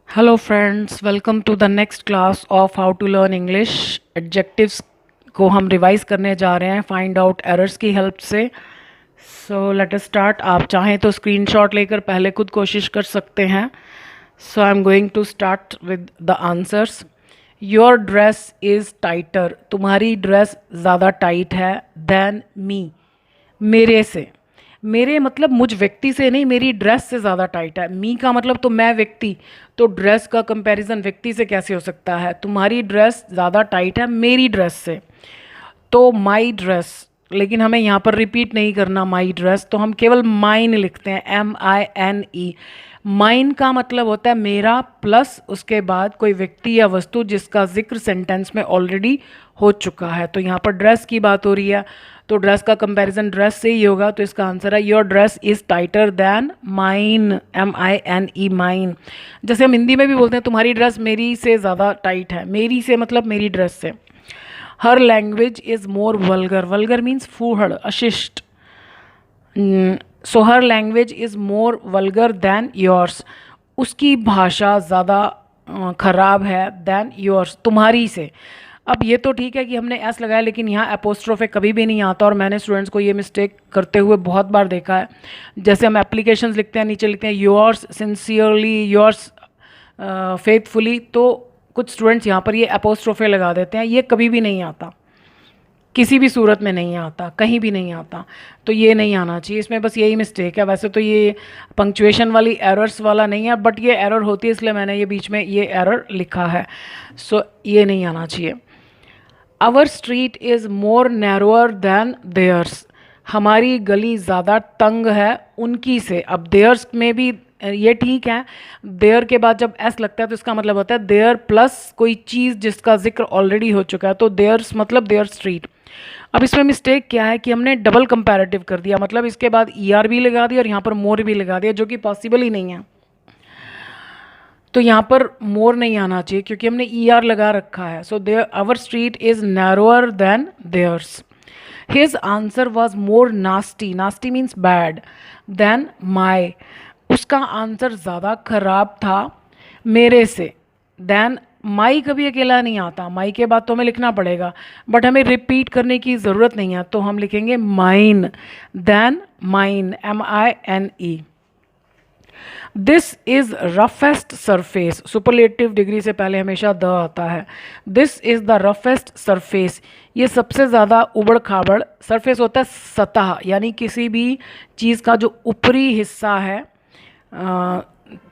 Hello friends, welcome to the next class of how to learn English. Adjectives को हम revise करने जा रहे हैं फाइंड आउट एरर्स की हेल्प से। So let us start. आप चाहें तो स्क्रीनशॉट लेकर पहले खुद कोशिश कर सकते हैं। So I am going to start with the answers. Your dress is tighter. तुम्हारी ड्रेस ज़्यादा टाइट है देन मी। मेरे से, मेरे मतलब मुझ व्यक्ति से नहीं, मेरी ड्रेस से ज़्यादा टाइट है। मी का मतलब तो मैं व्यक्ति, तो ड्रेस का कंपैरिजन व्यक्ति से कैसे हो सकता है। तुम्हारी ड्रेस ज़्यादा टाइट है मेरी ड्रेस से, तो माई ड्रेस। लेकिन हमें यहाँ पर रिपीट नहीं करना माई ड्रेस, तो हम केवल माइन लिखते हैं, MINE। माइन का मतलब होता है मेरा प्लस उसके बाद कोई व्यक्ति या वस्तु जिसका जिक्र सेंटेंस में ऑलरेडी हो चुका है। तो यहाँ पर ड्रेस की बात हो रही है, तो ड्रेस का कंपैरिजन ड्रेस से ही होगा। तो इसका आंसर है your dress is tighter than mine, MINE, mine. जैसे हम हिंदी में भी बोलते हैं तुम्हारी ड्रेस मेरी से ज़्यादा टाइट है। मेरी से मतलब मेरी ड्रेस से। Her language is more vulgar. Vulgar means फूहड़, अशिष्ट। So her language is more vulgar than yours. उसकी भाषा ज़्यादा खराब है दैन योर्स, तुम्हारी से। अब ये तो ठीक है कि हमने एस लगाया, लेकिन यहाँ अपोस्ट्रोफे कभी भी नहीं आता, और मैंने स्टूडेंट्स को ये मिस्टेक करते हुए बहुत बार देखा है। जैसे हम एप्लीकेशंस लिखते हैं, नीचे लिखते हैं योर्स सिंसियरली, योर्स फेथफुली, तो कुछ स्टूडेंट्स यहाँ पर ये अपोस्ट्रोफे लगा देते हैं। ये कभी भी नहीं आता, किसी भी सूरत में नहीं आता, कहीं भी नहीं आता। तो ये नहीं आना चाहिए, इसमें बस यही मिस्टेक है। वैसे तो ये पंक्चुएशन वाली एरर्स वाला नहीं है, बट ये एरर होती है, इसलिए मैंने ये बीच में ये एरर लिखा है। सो ये नहीं आना चाहिए। Our street is more narrower than theirs. हमारी गली ज़्यादा तंग है उनकी से। अब देयर्स में भी ये ठीक है, देयर के बाद जब एस लगता है तो इसका मतलब होता है देयर प्लस कोई चीज़ जिसका जिक्र ऑलरेडी हो चुका है, तो देयर्स मतलब देयर स्ट्रीट। अब इसमें मिस्टेक क्या है कि हमने डबल कंपैरेटिव कर दिया, मतलब इसके बाद ER भी लगा दिया और यहाँ पर मोर भी लगा दिया, जो कि पॉसिबल ही नहीं है। तो यहाँ पर मोर नहीं आना चाहिए क्योंकि हमने ER लगा रखा है। So their our street is narrower than theirs. His answer was more nasty, nasty means bad, than my. उसका आंसर ज़्यादा खराब था मेरे से। देन माई कभी अकेला नहीं आता, माई के बाद तो हमें लिखना पड़ेगा, बट हमें रिपीट करने की ज़रूरत नहीं है, तो हम लिखेंगे mine, then mine, MINE। This is roughest surface. Superlative degree से पहले हमेशा द आता है। This is the roughest surface. ये सबसे ज़्यादा उबड़ खाबड़। सरफेस होता है सतह, यानी किसी भी चीज़ का जो ऊपरी हिस्सा है,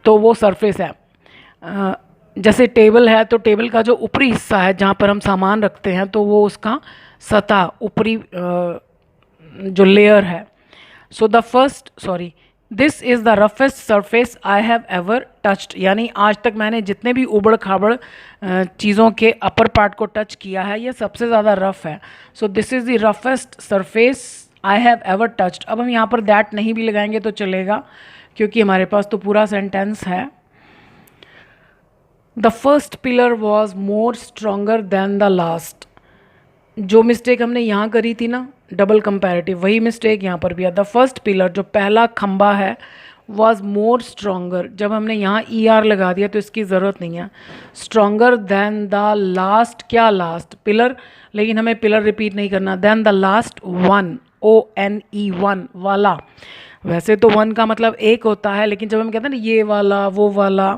तो वो सरफेस है। जैसे टेबल है, तो टेबल का जो ऊपरी हिस्सा है जहाँ पर हम सामान रखते हैं, तो वो उसका सतह, ऊपरी जो लेयर है। So the first, sorry, this is the roughest surface I have ever touched, यानी आज तक मैंने जितने भी उबड़ खाबड़ चीज़ों के अपर पार्ट को टच किया है, ये सबसे ज़्यादा रफ है। So this is the roughest surface I have ever touched. अब हम यहाँ पर दैट नहीं भी लगाएंगे तो चलेगा, क्योंकि हमारे पास तो पूरा सेंटेंस है। The first pillar was more stronger than the last. जो मिस्टेक हमने यहाँ करी थी ना, डबल कंपैरेटिव, वही मिस्टेक यहाँ पर भी है। द फर्स्ट पिलर, जो पहला खंबा है, वॉज मोर स्ट्रोंगर। जब हमने यहाँ ER लगा दिया तो इसकी ज़रूरत नहीं है। स्ट्रोंगर देन द लास्ट, क्या लास्ट पिलर, लेकिन हमें पिलर रिपीट नहीं करना। Than the last one, ONE, one वाला। वैसे तो वन का मतलब एक होता है, लेकिन जब हम कहते हैं ना ये वाला वो वाला,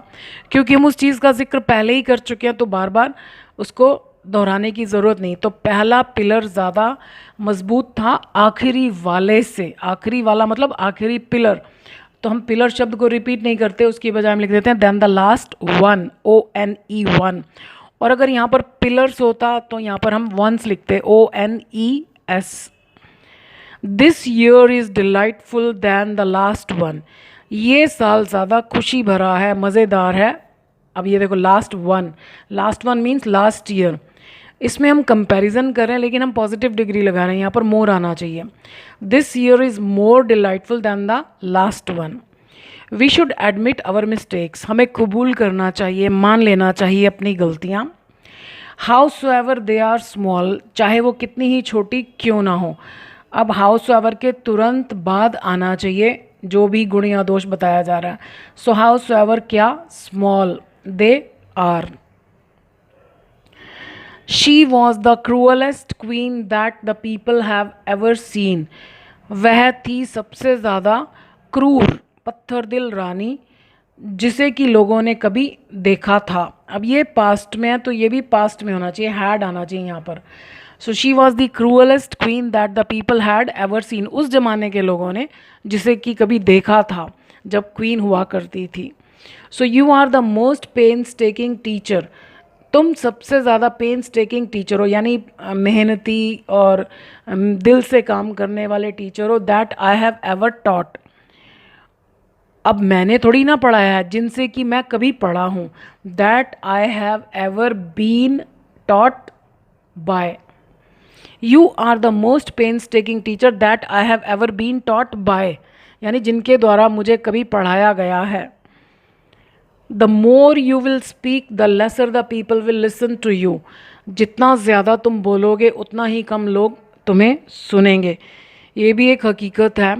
क्योंकि हम उस चीज़ का जिक्र पहले ही कर चुके हैं, तो बार बार उसको दोहराने की ज़रूरत नहीं। तो पहला पिलर ज़्यादा मजबूत था आखिरी वाले से। आखिरी वाला मतलब आखिरी पिलर, तो हम पिलर शब्द को रिपीट नहीं करते, उसकी बजाय हम लिख देते हैं than the last one, ONE, one. और अगर यहाँ पर पिलर्स होता तो यहाँ पर हम वंस लिखते, ONES। This year is delightful than the last one. ये साल ज़्यादा खुशी भरा है, मज़ेदार है। अब ये देखो last one means last year. इसमें हम कंपैरिजन कर रहे हैं, लेकिन हम पॉजिटिव डिग्री लगा रहे हैं, यहाँ पर मोर आना चाहिए। This year is more delightful than the last one. We should admit our mistakes. हमें कबूल करना चाहिए, मान लेना चाहिए अपनी गलतियाँ। However they are small, चाहे वो कितनी ही छोटी क्यों ना हो। अब हाउस एवर के तुरंत बाद आना चाहिए जो भी गुण या दोष बताया जा रहा है। सो हाउस एवर क्या, small, they are. She was the cruellest queen that the people have ever seen. वह थी सबसे ज़्यादा क्रूर, पत्थर दिल रानी जिसे कि लोगों ने कभी देखा था। अब ये पास्ट में है तो ये भी पास्ट में होना चाहिए, हैड आना चाहिए यहाँ पर। So she was the cruellest queen that the people had ever seen. उस जमाने के लोगों ने जिसे कि कभी देखा था जब क्वीन हुआ करती थी। So you are the most painstaking teacher. तुम सबसे ज़्यादा पेन्स टेकिंग टीचर हो, यानी मेहनती और दिल से काम करने वाले टीचर हो। That I have ever taught. अब मैंने थोड़ी ना पढ़ाया है, जिनसे कि मैं कभी पढ़ा हूँ। That I have ever been taught by. You are the most painstaking teacher that I have ever been taught by, यानी जिनके द्वारा मुझे कभी पढ़ाया गया है। The more you will speak the lesser the people will listen to you. जितना ज़्यादा तुम बोलोगे उतना ही कम लोग तुम्हें सुनेंगे। ये भी एक हकीकत है।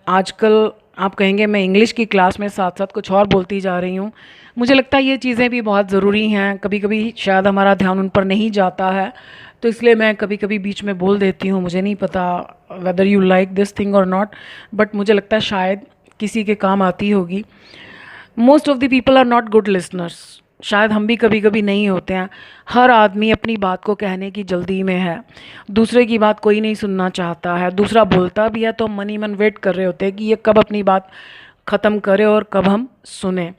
आजकल आप कहेंगे मैं इंग्लिश की क्लास में साथ साथ कुछ और बोलती जा रही हूँ। मुझे लगता है ये चीज़ें भी बहुत ज़रूरी हैं। कभी कभी शायद हमारा ध्यान उन पर नहीं जाता है, तो इसलिए मैं कभी कभी बीच में बोल देती हूँ। मुझे नहीं पता whether you like this thing और नॉट, बट मुझे लगता है शायद किसी के काम आती होगी। Most of the people are not good listeners. शायद हम भी कभी कभी नहीं होते हैं। हर आदमी अपनी बात को कहने की जल्दी में है, दूसरे की बात कोई नहीं सुनना चाहता है। दूसरा बोलता भी है तो हम मन ही मन वेट कर रहे होते हैं कि ये कब अपनी बात ख़त्म करे और कब हम सुने।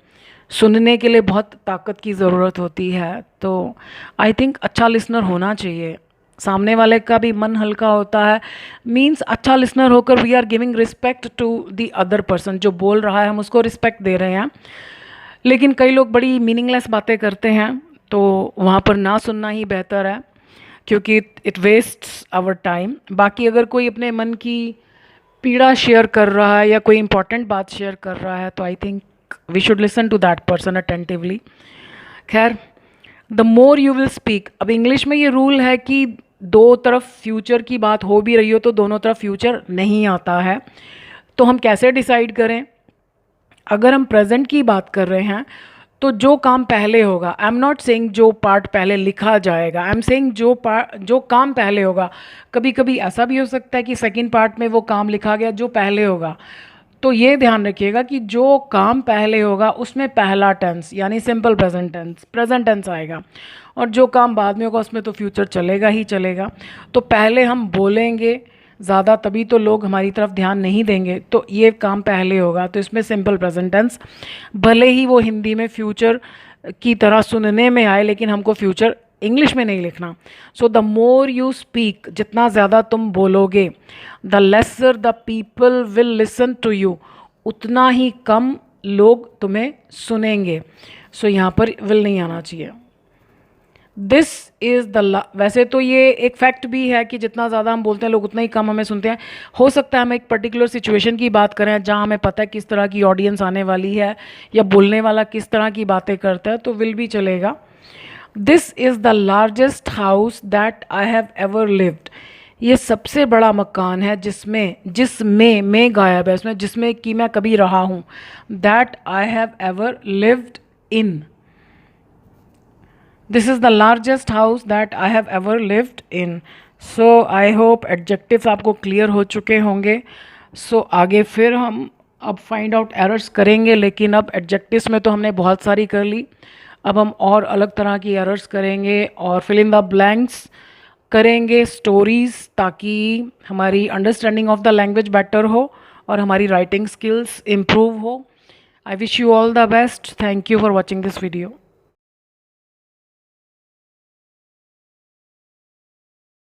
सुनने के लिए बहुत ताकत की ज़रूरत होती है। तो आई थिंक अच्छा लिसनर होना चाहिए। सामने वाले का भी मन हल्का होता है। मीन्स अच्छा लिसनर होकर we are giving respect to the other person. जो बोल रहा है हम उसको रिस्पेक्ट दे रहे हैं। लेकिन कई लोग बड़ी मीनिंगलेस बातें करते हैं, तो वहाँ पर ना सुनना ही बेहतर है, क्योंकि इट वेस्ट्स आवर टाइम। बाकी अगर कोई अपने मन की पीड़ा शेयर कर रहा है या कोई इंपॉर्टेंट बात शेयर कर रहा है तो I think we should listen to that person attentively. खैर, the more you will speak. अब इंग्लिश में ये रूल है कि दो तरफ फ्यूचर की बात हो भी रही हो तो दोनों तरफ फ्यूचर नहीं आता है। तो हम कैसे डिसाइड करें? अगर हम प्रेजेंट की बात कर रहे हैं तो जो काम पहले होगा, आई एम नॉट सेइंग जो पार्ट पहले लिखा जाएगा, आई एम सेइंग जो काम पहले होगा। कभी कभी ऐसा भी हो सकता है कि सेकंड पार्ट में वो काम लिखा गया जो पहले होगा। तो ये ध्यान रखिएगा कि जो काम पहले होगा उसमें पहला टेंस यानी सिंपल प्रेजेंट टेंस आएगा, और जो काम बाद में होगा उसमें तो फ्यूचर चलेगा ही चलेगा। तो पहले हम बोलेंगे ज़्यादा, तभी तो लोग हमारी तरफ ध्यान नहीं देंगे। तो ये काम पहले होगा तो इसमें सिंपल प्रेजेंट टेंस, भले ही वो हिंदी में फ्यूचर की तरह सुनने में आए, लेकिन हमको फ्यूचर इंग्लिश में नहीं लिखना। So the more you speak, जितना ज़्यादा तुम बोलोगे, the lesser the people will listen to you, उतना ही कम लोग तुम्हें सुनेंगे। सो यहाँ पर विल नहीं आना चाहिए। दिस इज़ द वैसे तो ये एक फैक्ट भी है कि जितना ज़्यादा हम बोलते हैं लोग उतना ही कम हमें सुनते हैं। हो सकता है हम एक पर्टिकुलर सिचुएशन की बात करें जहाँ हमें पता है किस तरह की ऑडियंस आने वाली है या बोलने वाला किस तरह की बातें करता है, तो विल भी चलेगा। This is the largest house that I have ever lived. ये सबसे बड़ा मकान है जिसमें मैं गायब है, इसमें जिसमें कि मैं कभी रहा हूँ। That I have ever lived in. This is the largest house that I have ever lived in. So I hope adjectives आपको क्लियर हो चुके होंगे। सो आगे फिर हम अब फाइंड आउट एरर्स करेंगे, लेकिन अब एडजेक्टिव्स में तो हमने बहुत सारी कर ली। अब हम और अलग तरह की एरर्स करेंगे और फिल इन द ब्लैंक्स करेंगे, स्टोरीज़, ताकि हमारी understanding of the language better हो और हमारी राइटिंग स्किल्स इम्प्रूव हो। I wish you all the best. Thank you for watching this video.